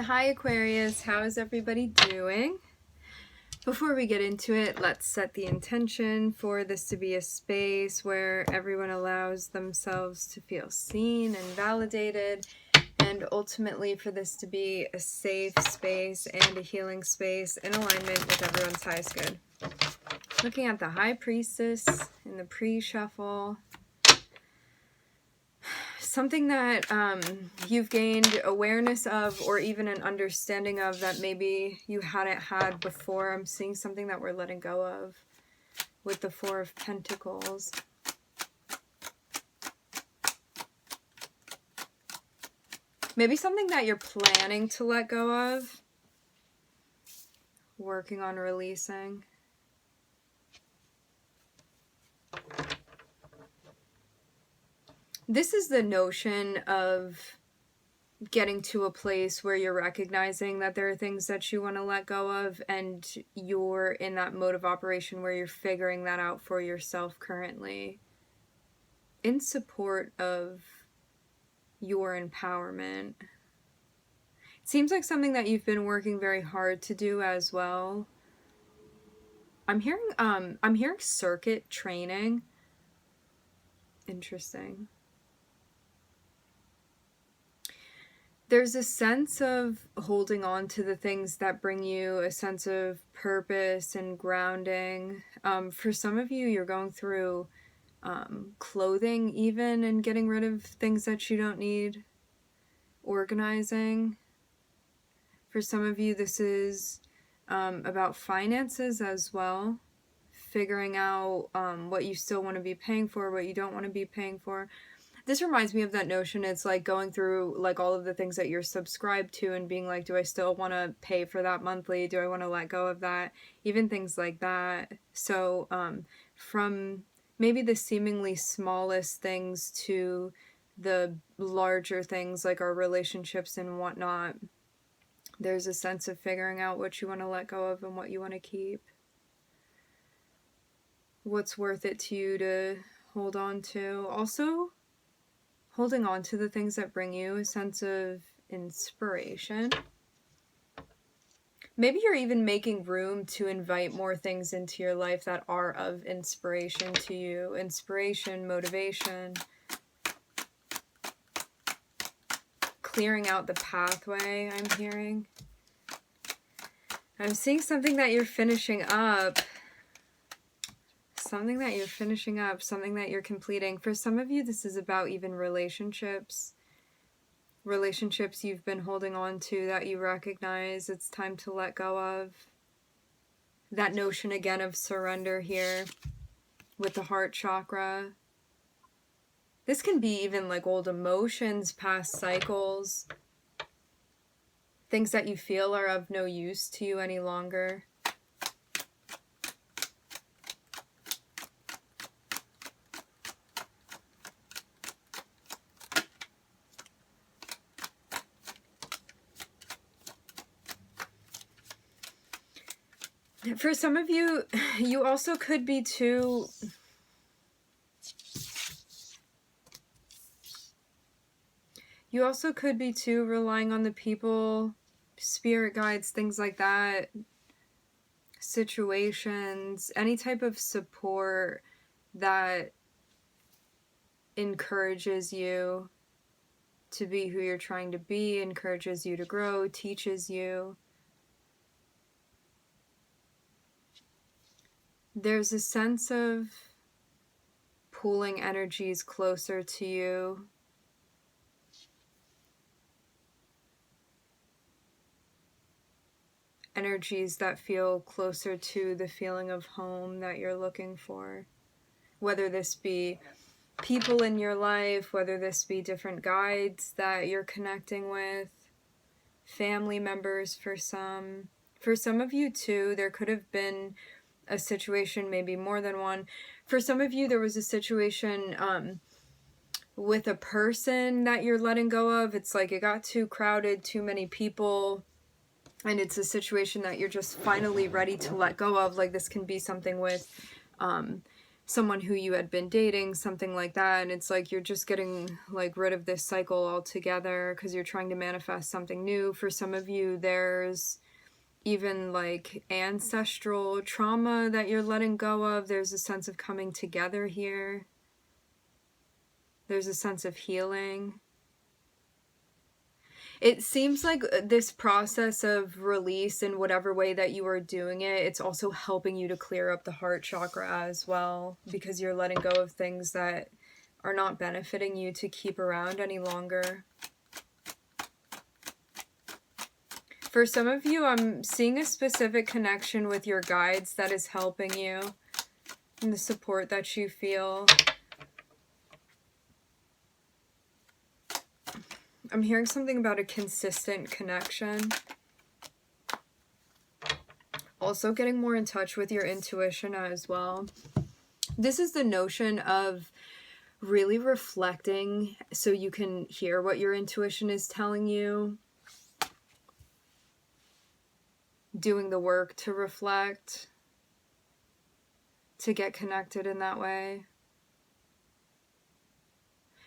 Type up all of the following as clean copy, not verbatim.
Hi Aquarius, how is everybody doing? Before we get into it, let's set the intention for this to be a space where everyone allows themselves to feel seen and validated, and ultimately for this to be a safe space and a healing space in alignment with everyone's highest good. Looking at the High Priestess in the pre-shuffle. Something that you've gained awareness of, or even an understanding of, that maybe you hadn't had before. I'm seeing something that we're letting go of with the Four of Pentacles. Maybe something that you're planning to let go of, working on releasing. This is the notion of getting to a place where you're recognizing that there are things that you want to let go of, and you're in that mode of operation where you're figuring that out for yourself currently, in support of your empowerment. It seems like something that you've been working very hard to do as well. I'm hearing circuit training. Interesting. There's a sense of holding on to the things that bring you a sense of purpose and grounding. For some of you, you're going through clothing even, and getting rid of things that you don't need. Organizing. For some of you, this is about finances as well. Figuring out what you still want to be paying for, what you don't want to be paying for. This reminds me of that notion. It's like going through like all of the things that you're subscribed to and being like, do I still want to pay for that monthly? Do I want to let go of that? Even things like that. So from maybe the seemingly smallest things to the larger things like our relationships and whatnot, there's a sense of figuring out what you want to let go of and what you want to keep. What's worth it to you to hold on to. Also, holding on to the things that bring you a sense of inspiration. Maybe you're even making room to invite more things into your life that are of inspiration to you. Inspiration, motivation. Clearing out the pathway, I'm hearing. I'm seeing something that you're finishing up. Something that you're finishing up, something that you're completing. For some of you, this is about even relationships. Relationships you've been holding on to that you recognize it's time to let go of. That notion again of surrender here with the heart chakra. This can be even like old emotions, past cycles. Things that you feel are of no use to you any longer. For some of you, you also could be too... You also could be too relying on the people, spirit guides, things like that, situations, any type of support that encourages you to be who you're trying to be, encourages you to grow, teaches you. There's a sense of pulling energies closer to you. Energies that feel closer to the feeling of home that you're looking for. Whether this be people in your life, whether this be different guides that you're connecting with, family members for some. For some of you too, there could have been a situation, maybe more than one. For some of you, there was a situation with a person that you're letting go of. It's like it got too crowded, too many people, and it's a situation that you're just finally ready to let go of. Like this can be something with someone who you had been dating, something like that, and it's like you're just getting like rid of this cycle altogether because you're trying to manifest something new. For some of you, there's even like ancestral trauma that you're letting go of. There's a sense of coming together here. There's a sense of healing. It seems like this process of release, in whatever way that you are doing it, it's also helping you to clear up the heart chakra as well, because you're letting go of things that are not benefiting you to keep around any longer. For some of you, I'm seeing a specific connection with your guides that is helping you, and the support that you feel. I'm hearing something about a consistent connection. Also getting more in touch with your intuition as well. This is the notion of really reflecting so you can hear what your intuition is telling you. Doing the work to reflect, to get connected in that way.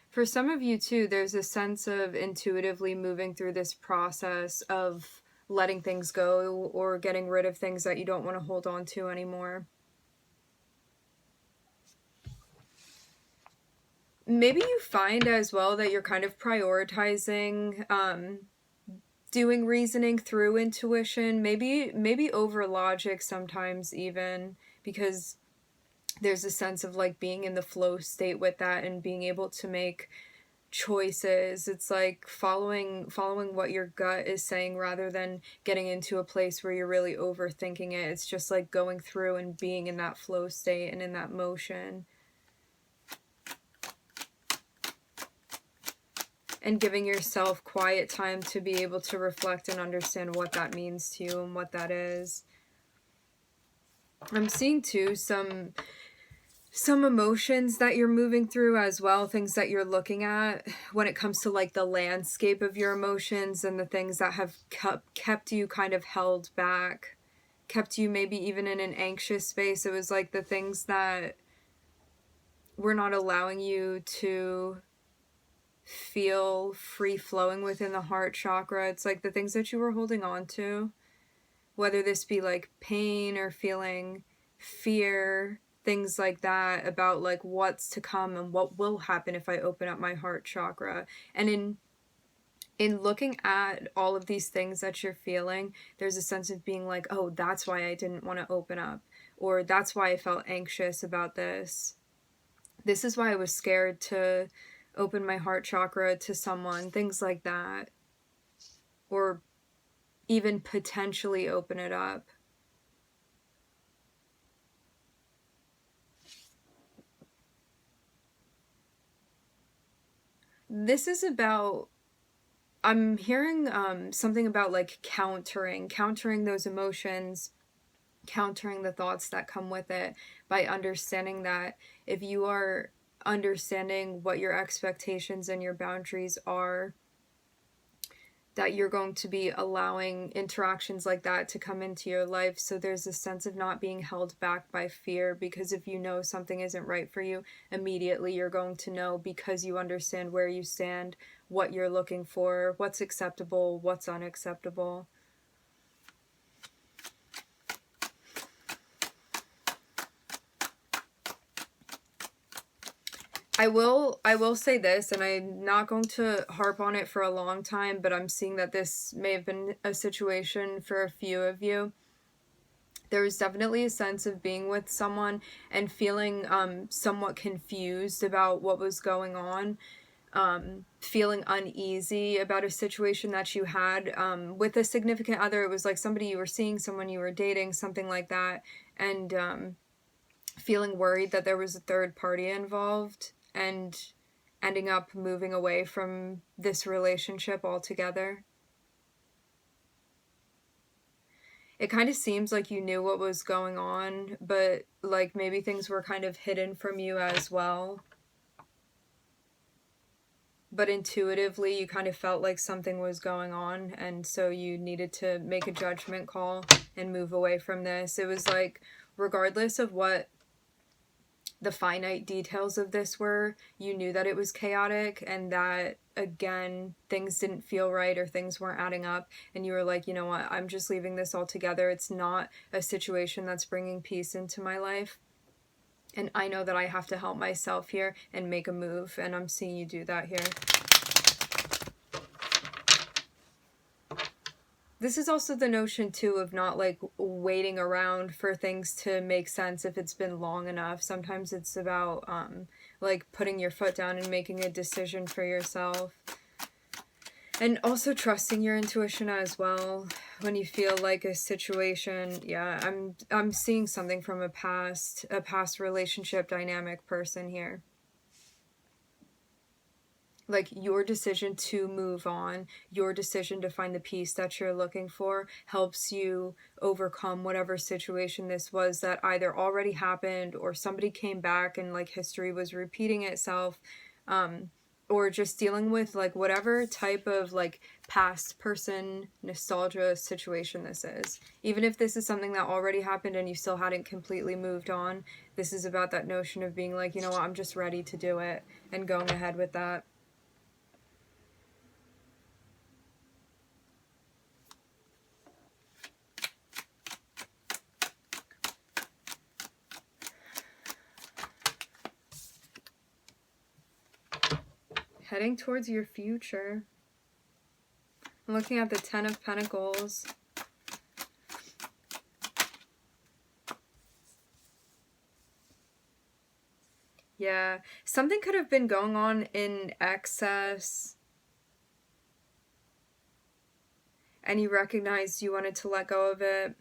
For some of you too, there's a sense of intuitively moving through this process of letting things go or getting rid of things that you don't want to hold on to anymore. Maybe you find as well that you're kind of prioritizing doing reasoning through intuition, maybe over logic sometimes even, because there's a sense of like being in the flow state with that and being able to make choices. It's like following what your gut is saying rather than getting into a place where you're really overthinking it. It's just like going through and being in that flow state and in that motion. And giving yourself quiet time to be able to reflect and understand what that means to you and what that is. I'm seeing too some emotions that you're moving through as well, things that you're looking at when it comes to like the landscape of your emotions and the things that have kept you kind of held back, kept you maybe even in an anxious space. It was like the things that were not allowing you to feel free flowing within the heart chakra. It's like the things that you were holding on to, whether this be like pain or feeling fear, things like that about like what's to come and what will happen if I open up my heart chakra. And in looking at all of these things that you're feeling, there's a sense of being like, oh, that's why I didn't want to open up, or that's why I felt anxious about this. This is why I was scared to open my heart chakra to someone, things like that, or even potentially open it up. This is about, I'm hearing something about like countering those emotions, countering the thoughts that come with it, by understanding that if you are understanding what your expectations and your boundaries are, that you're going to be allowing interactions like that to come into your life. So there's a sense of not being held back by fear, because if you know something isn't right for you, immediately you're going to know, because you understand where you stand, what you're looking for, what's acceptable, what's unacceptable. I will say this, and I'm not going to harp on it for a long time, but I'm seeing that this may have been a situation for a few of you. There was definitely a sense of being with someone and feeling somewhat confused about what was going on, feeling uneasy about a situation that you had with a significant other. It was like somebody you were seeing, someone you were dating, something like that, and feeling worried that there was a third party involved, and ending up moving away from this relationship altogether. It kind of seems like you knew what was going on, but like maybe things were kind of hidden from you as well. But intuitively, you kind of felt like something was going on, and so you needed to make a judgment call and move away from this. It was like, regardless of what the finite details of this were. You knew that it was chaotic and that, again, things didn't feel right or things weren't adding up, and you were like, you know what, I'm just leaving this all together. It's not a situation that's bringing peace into my life, and I know that I have to help myself here and make a move, and I'm seeing you do that here. This is also the notion, too, of not, like, waiting around for things to make sense if it's been long enough. Sometimes it's about, like, putting your foot down and making a decision for yourself. And also trusting your intuition as well. When you feel like a situation, yeah, I'm seeing something from a past relationship dynamic person here. Like, your decision to move on, your decision to find the peace that you're looking for helps you overcome whatever situation this was that either already happened or somebody came back and, like, history was repeating itself, or just dealing with, like, whatever type of, like, past person nostalgia situation this is. Even if this is something that already happened and you still hadn't completely moved on, this is about that notion of being like, you know what, I'm just ready to do it and going ahead with that. Heading towards your future. I'm looking at the Ten of Pentacles. Yeah, something could have been going on in excess, and you recognized you wanted to let go of it.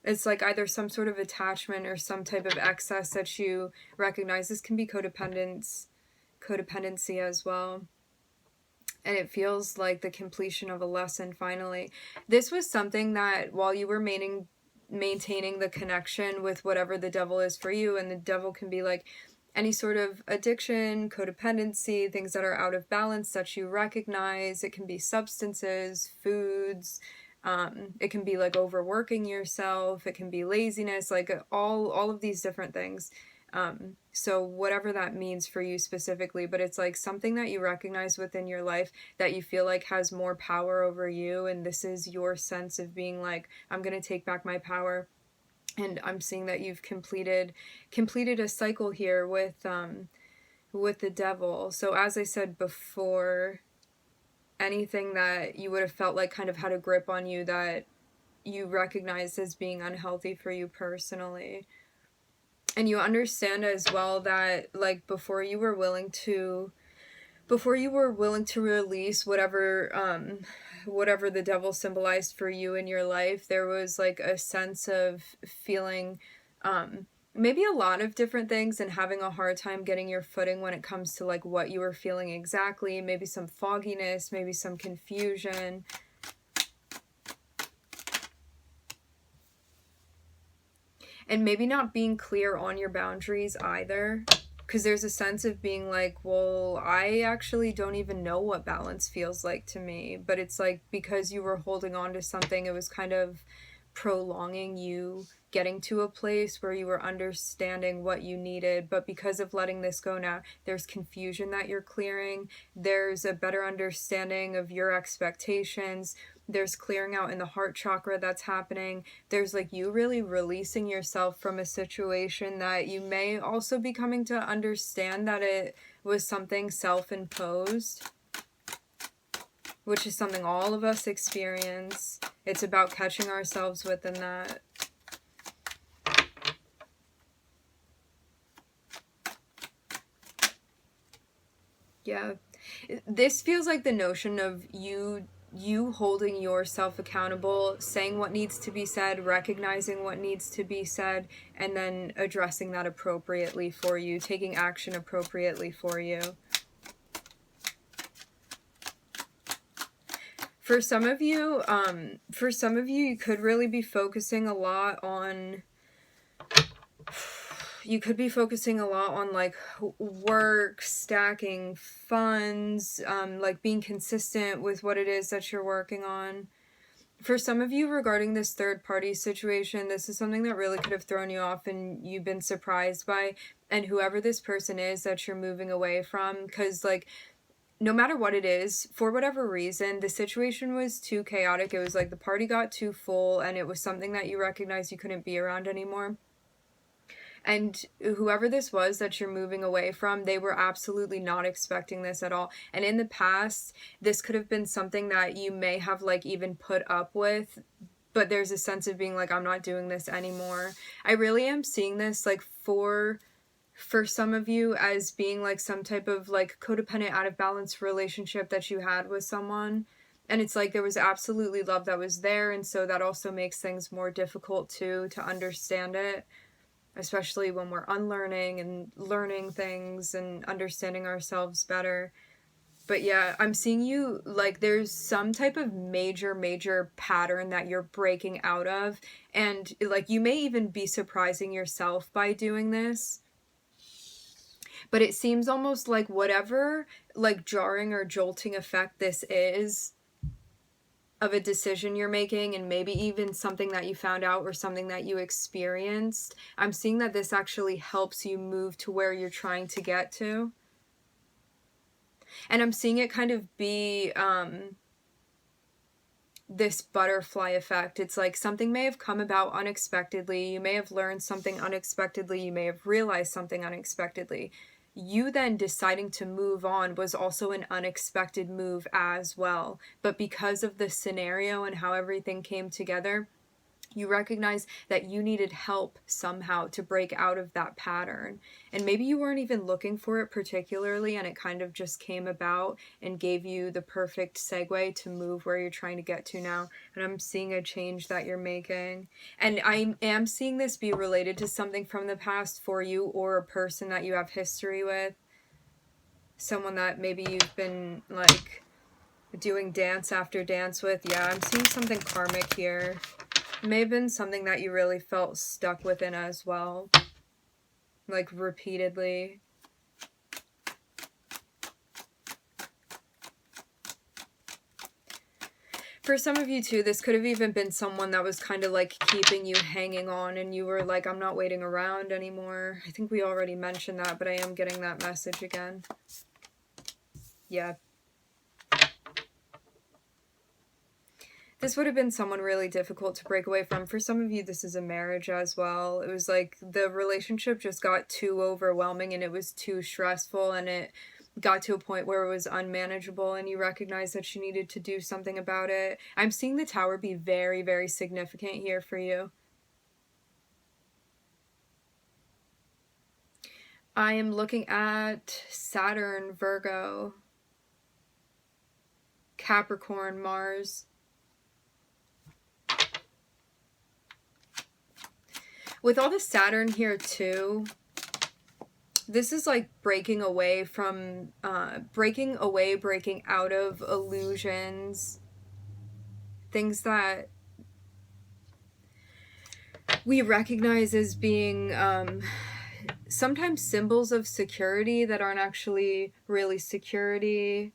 It's like either some sort of attachment or some type of excess that you recognize. This can be codependency as well. And it feels like the completion of a lesson finally. This was something that while you were maintaining the connection with whatever the devil is for you, and the devil can be like any sort of addiction, codependency, things that are out of balance that you recognize. It can be substances, foods, it can be like overworking yourself, it can be laziness, like all of these different things. So whatever that means for you specifically, but it's like something that you recognize within your life that you feel like has more power over you, and this is your sense of being like, I'm gonna take back my power. And I'm seeing that you've completed a cycle here with the devil. So as I said before, anything that you would have felt like kind of had a grip on you that you recognized as being unhealthy for you personally. And you understand as well that, like, before you were willing to release whatever the devil symbolized for you in your life, there was like a sense of feeling maybe a lot of different things and having a hard time getting your footing when it comes to like what you were feeling exactly. Maybe some fogginess, maybe some confusion. And maybe not being clear on your boundaries either. Because there's a sense of being like, well, I actually don't even know what balance feels like to me. But it's like, because you were holding on to something, it was kind of prolonging you getting to a place where you were understanding what you needed. But because of letting this go now, there's confusion that you're clearing. There's a better understanding of your expectations. There's clearing out in the heart chakra that's happening. There's like you really releasing yourself from a situation that you may also be coming to understand that it was something self-imposed, which is something all of us experience. It's about catching ourselves within that. Yeah. This feels like the notion of you holding yourself accountable, saying what needs to be said, recognizing what needs to be said, and then addressing that appropriately for you, taking action appropriately for you. For some of you, you could really be focusing a lot on like work, stacking funds, like being consistent with what it is that you're working on. For some of you, regarding this third party situation, this is something that really could have thrown you off and you've been surprised by. And whoever this person is that you're moving away from, because like, no matter what it is, for whatever reason, the situation was too chaotic. It was like the party got too full, and it was something that you recognized you couldn't be around anymore. And whoever this was that you're moving away from, they were absolutely not expecting this at all. And in the past, this could have been something that you may have like even put up with, but there's a sense of being like, I'm not doing this anymore. I really am seeing this like for some of you as being like some type of like codependent, out of balance relationship that you had with someone. And it's like there was absolutely love that was there, and so that also makes things more difficult to understand it, especially when we're unlearning and learning things and understanding ourselves better. But yeah, I'm seeing you like there's some type of major pattern that you're breaking out of, and like you may even be surprising yourself by doing this. But it seems almost like whatever like jarring or jolting effect this is of a decision you're making, and maybe even something that you found out or something that you experienced, I'm seeing that this actually helps you move to where you're trying to get to. And I'm seeing it kind of be this butterfly effect. It's like something may have come about unexpectedly. You may have learned something unexpectedly. You may have realized something unexpectedly. You then deciding to move on was also an unexpected move as well. But because of the scenario and how everything came together, you recognize that you needed help somehow to break out of that pattern. And maybe you weren't even looking for it particularly, and it kind of just came about and gave you the perfect segue to move where you're trying to get to now. And I'm seeing a change that you're making. And I am seeing this be related to something from the past for you, or a person that you have history with. Someone that maybe you've been like doing dance after dance with. Yeah, I'm seeing something karmic here. It may have been something that you really felt stuck within as well, like repeatedly. For some of you too, this could have even been someone that was kind of like keeping you hanging on, and you were like, I'm not waiting around anymore. I think we already mentioned that, but I am getting that message again. Yeah. This would have been someone really difficult to break away from. For some of you, this is a marriage as well. It was like the relationship just got too overwhelming, and it was too stressful, and it got to a point where it was unmanageable, and you recognized that you needed to do something about it. I'm seeing the Tower be very significant here for you. I am looking at Saturn, Virgo, Capricorn, Mars. With all the Saturn here too, this is like breaking away from, breaking out of illusions, things that we recognize as being sometimes symbols of security that aren't actually really security.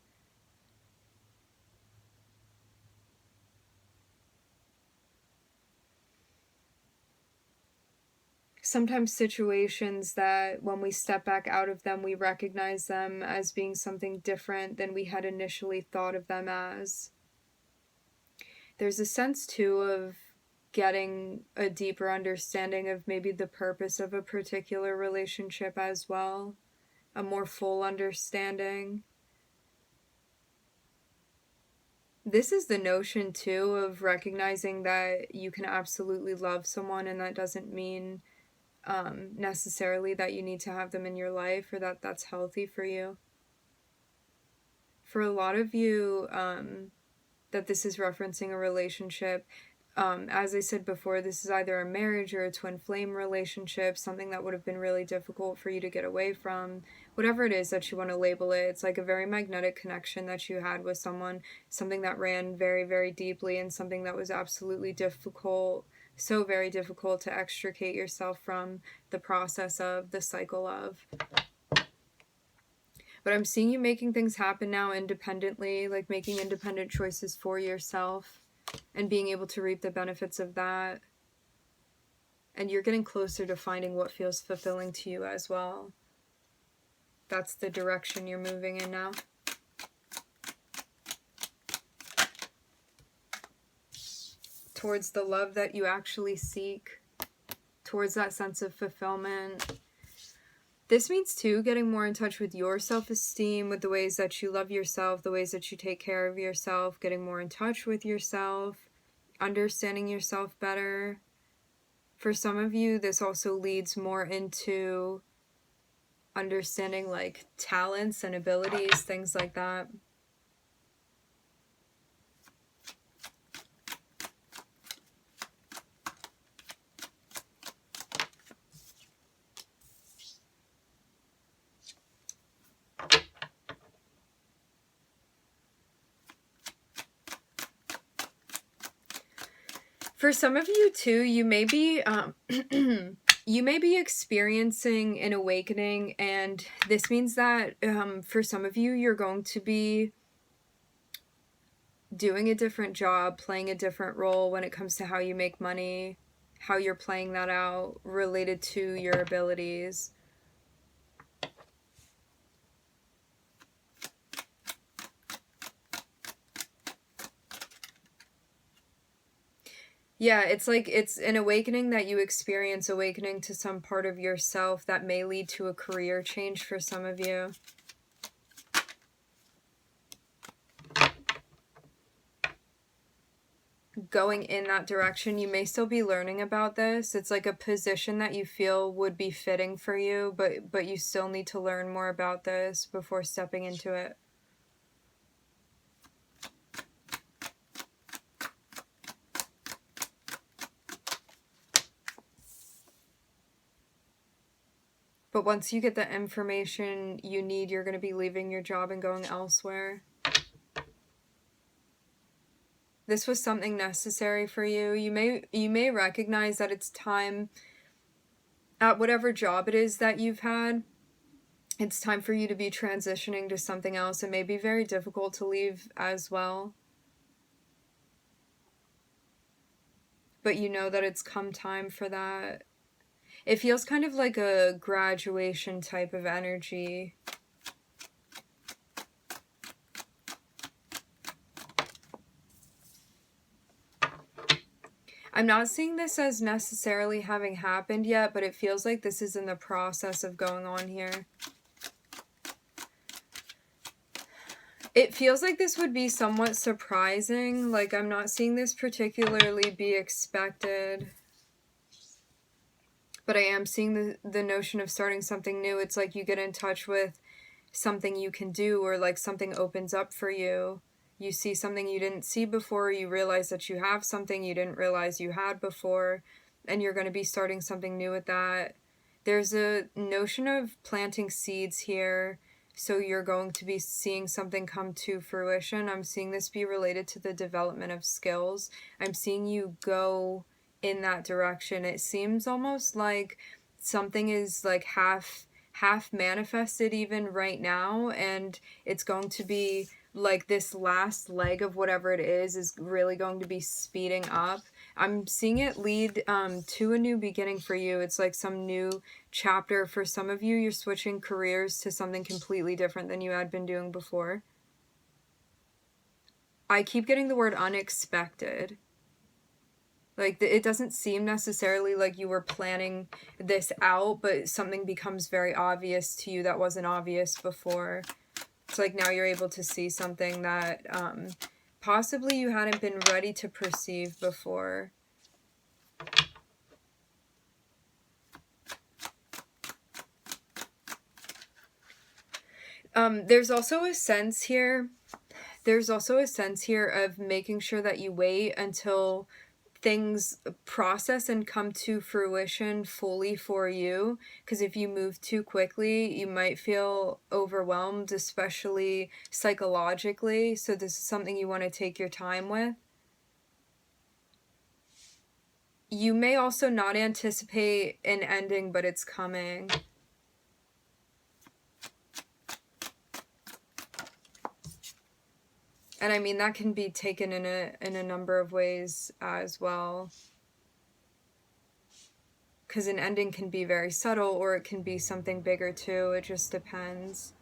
Sometimes situations that when we step back out of them, we recognize them as being something different than we had initially thought of them as. There's a sense too of getting a deeper understanding of maybe the purpose of a particular relationship as well, a more full understanding. This is the notion too of recognizing that you can absolutely love someone, and that doesn't mean necessarily that you need to have them in your life, or that that's healthy for you. For a lot of you, that this is referencing a relationship, as I said before, this is either a marriage or a twin flame relationship, something that would have been really difficult for you to get away from. Whatever it is that you want to label it, it's like a very magnetic connection that you had with someone, something that ran very deeply, and something that was absolutely difficult, so very difficult to extricate yourself from the process of, the cycle of. But I'm seeing you making things happen now independently, like making independent choices for yourself and being able to reap the benefits of that. And you're getting closer to finding what feels fulfilling to you as well. That's the direction you're moving in now. Towards the love that you actually seek. Towards that sense of fulfillment. This means, too, getting more in touch with your self-esteem, with the ways that you love yourself, the ways that you take care of yourself, getting more in touch with yourself, understanding yourself better. For some of you, this also leads more into understanding like talents and abilities, things like that. For some of you too, you may be you may be experiencing an awakening, and this means that for some of you, you're going to be doing a different job, playing a different role when it comes to how you make money, how you're playing that out related to your abilities. Yeah, it's like it's an awakening that you experience, awakening to some part of yourself that may lead to a career change for some of you. Going in that direction, you may still be learning about this. It's like a position that you feel would be fitting for you, but you still need to learn more about this before stepping into it. But once you get the information you need, you're going to be leaving your job and going elsewhere. This was something necessary for you. You may recognize that it's time, at whatever job it is that you've had, it's time for you to be transitioning to something else. It may be very difficult to leave as well. But you know that it's come time for that. It feels kind of like a graduation type of energy. I'm not seeing this as necessarily having happened yet, but it feels like this is in the process of going on here. It feels like this would be somewhat surprising. Like, I'm not seeing this particularly be expected. But I am seeing the notion of starting something new. It's like you get in touch with something you can do, or like something opens up for you. You see something you didn't see before. You realize that you have something you didn't realize you had before. And you're going to be starting something new with that. There's a notion of planting seeds here. So you're going to be seeing something come to fruition. I'm seeing this be related to the development of skills. I'm seeing you go in that direction. It seems almost like something is like half manifested even right now, and it's going to be like this last leg of whatever it is really going to be speeding up. I'm seeing it lead to a new beginning for you. It's like some new chapter. For some of you, you're switching careers to something completely different than you had been doing before. I keep getting the word unexpected. Like, it doesn't seem necessarily like you were planning this out, but something becomes very obvious to you that wasn't obvious before. It's like now you're able to see something that possibly you hadn't been ready to perceive before. There's also a sense here of making sure that you wait until things process and come to fruition fully for you, because if you move too quickly, you might feel overwhelmed, especially psychologically. So this is something you want to take your time with. You may also not anticipate an ending, but it's coming. And I mean, that can be taken in a number of ways as well. because an ending can be very subtle or it can be something bigger too. It just depends.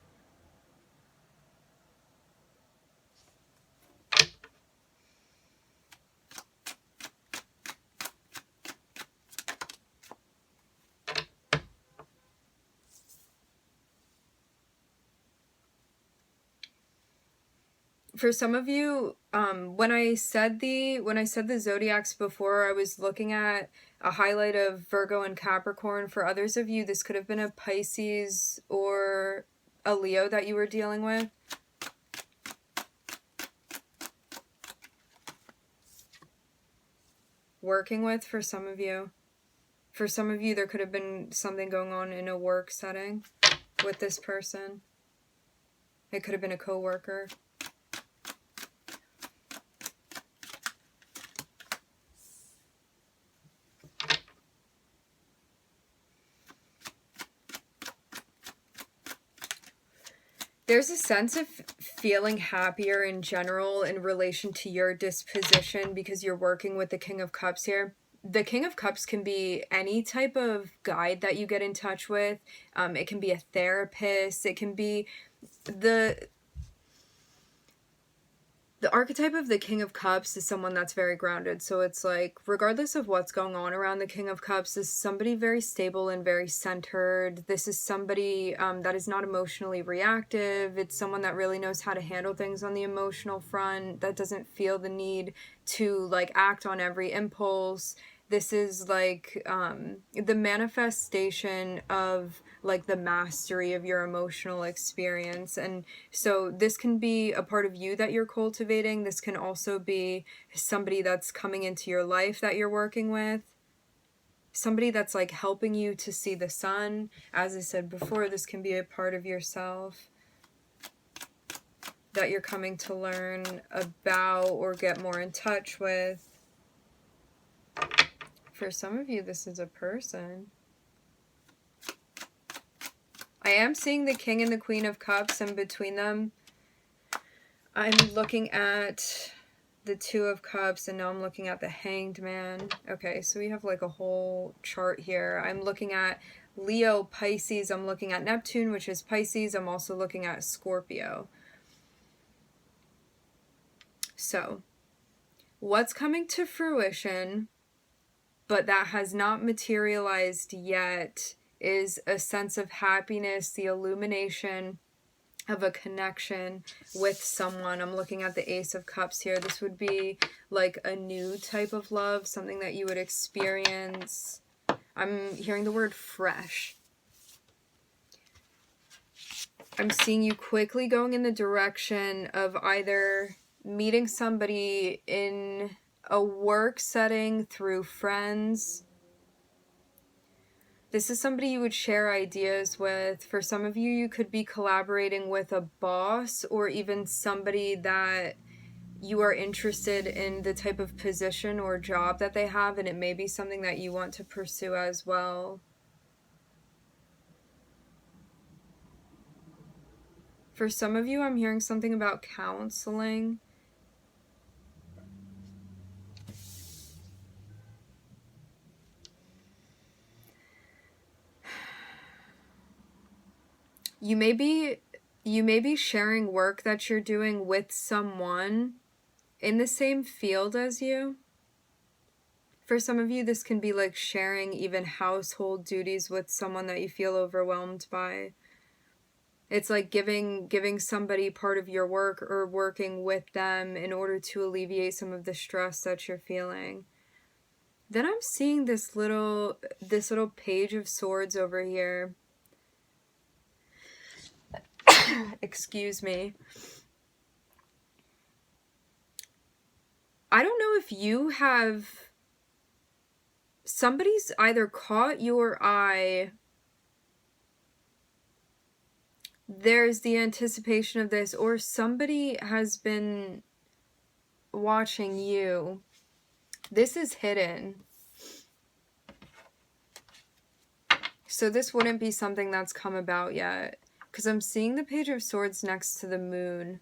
For some of you, when I said the zodiacs before, I was looking at a highlight of Virgo and Capricorn. For others of you, this could have been a Pisces or a Leo that you were dealing with. Working with, for some of you. For some of you, there could have been something going on in a work setting with this person. It could have been a coworker. There's a sense of feeling happier in general in relation to your disposition because you're working with the King of Cups here. The King of Cups can be any type of guide that you get in touch with. It can be a therapist. It can be the archetype of the King of Cups is someone that's very grounded. So it's like, regardless of what's going on around the King of Cups, this is somebody very stable and very centered. This is somebody that is not emotionally reactive. It's someone that really knows how to handle things on the emotional front, that doesn't feel the need to like act on every impulse. This is like the manifestation of like the mastery of your emotional experience. And so this can be a part of you that you're cultivating. This can also be somebody that's coming into your life that you're working with. Somebody that's like helping you to see the sun. As I said before, this can be a part of yourself that you're coming to learn about or get more in touch with. For some of you, this is a person. I am seeing the King and the Queen of Cups, and between them, I'm looking at the Two of Cups, and now I'm looking at the Hanged Man. Okay, so we have like a whole chart here. I'm looking at Leo, Pisces. I'm looking at Neptune, which is Pisces. I'm also looking at Scorpio. So, what's coming to fruition, but that has not materialized yet, is a sense of happiness, the illumination of a connection with someone. I'm looking at the Ace of Cups here. This would be like a new type of love, something that you would experience. I'm hearing the word fresh. I'm seeing you quickly going in the direction of either meeting somebody in a work setting through friends. This is somebody you would share ideas with. For some of you, you could be collaborating with a boss or even somebody that you are interested in the type of position or job that they have, and it may be something that you want to pursue as well. For some of you, I'm hearing something about counseling. You may be sharing work that you're doing with someone in the same field as you. For some of you, this can be like sharing even household duties with someone that you feel overwhelmed by. It's like giving somebody part of your work or working with them in order to alleviate some of the stress that you're feeling. Then I'm seeing this little Page of Swords over here. Excuse me. I don't know if you have... Somebody's either caught your eye. There's the anticipation of this, or somebody has been watching you. This is hidden. So this wouldn't be something that's come about yet. Because I'm seeing the Page of Swords next to the Moon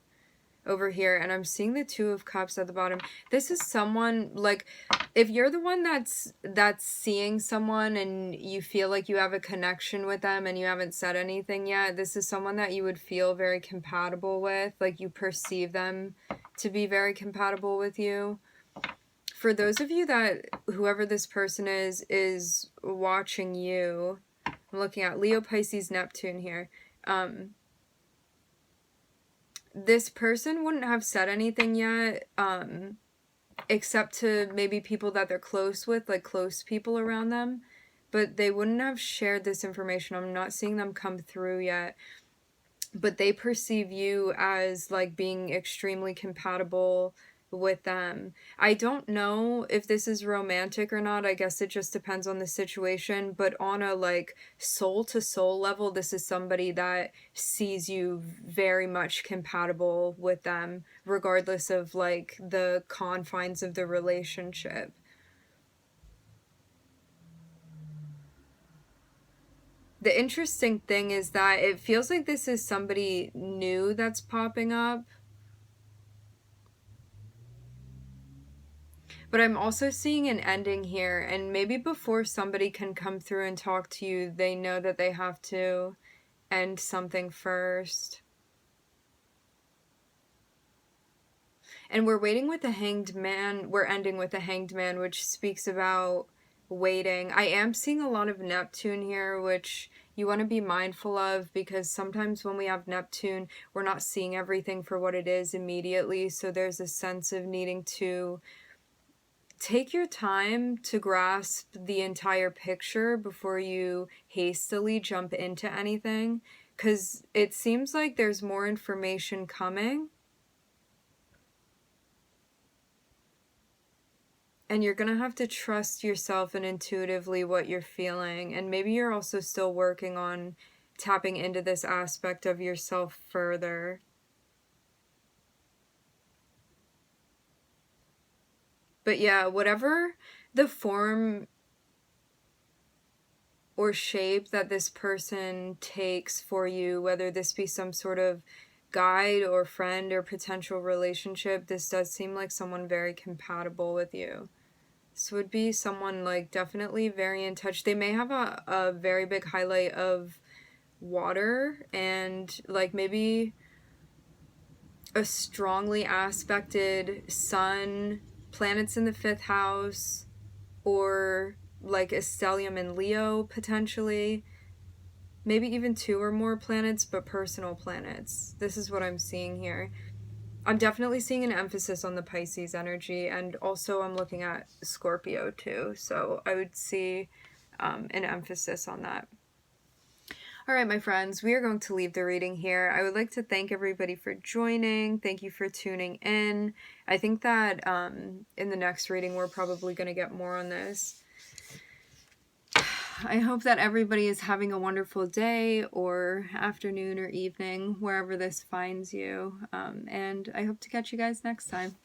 over here, and I'm seeing the Two of Cups at the bottom. This is someone, like, If you're the one that's seeing someone and you feel like you have a connection with them and you haven't said anything yet, this is someone that you would feel very compatible with, like you perceive them to be very compatible with you. For those of you that whoever this person is watching you, I'm looking at Leo, Pisces, Neptune here. This person wouldn't have said anything yet, except to maybe people that they're close with, like close people around them, but they wouldn't have shared this information. I'm not seeing them come through yet, but they perceive you as like being extremely compatible with them. I don't know if this is romantic or not. I guess it just depends on the situation, but on a like soul to soul level, this is somebody that sees you very much compatible with them, regardless of like the confines of the relationship. The interesting thing is that it feels like this is somebody new that's popping up. But I'm also seeing an ending here, and maybe before somebody can come through and talk to you, they know that they have to end something first. And we're waiting with the Hanged Man. We're ending with the Hanged Man, which speaks about waiting. I am seeing a lot of Neptune here, which you want to be mindful of, because sometimes when we have Neptune, we're not seeing everything for what it is immediately. So there's a sense of needing to take your time to grasp the entire picture before you hastily jump into anything, because it seems like there's more information coming. And you're going to have to trust yourself and intuitively what you're feeling. And maybe you're also still working on tapping into this aspect of yourself further. But yeah, whatever the form or shape that this person takes for you, whether this be some sort of guide or friend or potential relationship, this does seem like someone very compatible with you. This would be someone like definitely very in touch. They may have a very big highlight of water and like maybe a strongly aspected sun, planets in the 5th house, or like a stellium in Leo potentially. Maybe even 2 or more planets, but personal planets. This is what I'm seeing here. I'm definitely seeing an emphasis on the Pisces energy, and also I'm looking at Scorpio too, so I would see an emphasis on that. All right, my friends, we are going to leave the reading here. I would like to thank everybody for joining. Thank you for tuning in. I think that in the next reading, we're probably going to get more on this. I hope that everybody is having a wonderful day or afternoon or evening, wherever this finds you. And I hope to catch you guys next time.